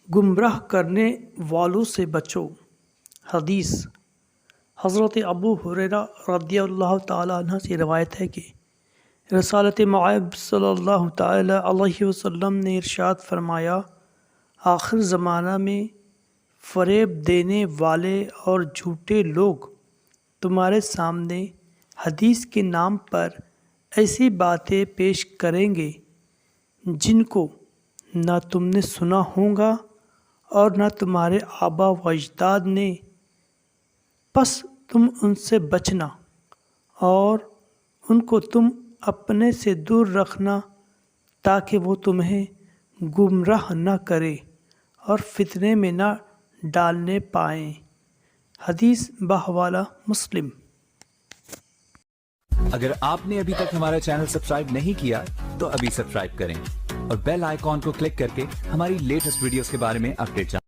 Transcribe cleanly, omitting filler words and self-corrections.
گمراہ کرنے والوں سے بچو۔ حدیث حضرت ابو ہریرہ رضی اللہ تعالیٰ عنہ سے روایت ہے کہ رسالت مآب صلی اللہ تعالیٰ علیہ وسلم نے ارشاد فرمایا، آخر زمانہ میں فریب دینے والے اور جھوٹے لوگ تمہارے سامنے حدیث کے نام پر ایسی باتیں پیش کریں گے جن کو نہ تم نے سنا ہوگا اور نہ تمہارے آبا و اجداد نے، پس تم ان سے بچنا اور ان کو تم اپنے سے دور رکھنا تاکہ وہ تمہیں گمراہ نہ کرے اور فتنے میں نہ ڈالنے پائیں۔ حدیث بحوالہ مسلم۔ اگر آپ نے ابھی تک ہمارا چینل سبسکرائب نہیں کیا تو ابھی سبسکرائب کریں اور بیل آئیکن کو کلک کر کے ہماری لیٹسٹ ویڈیوز کے بارے میں اپڈیٹ جانیں۔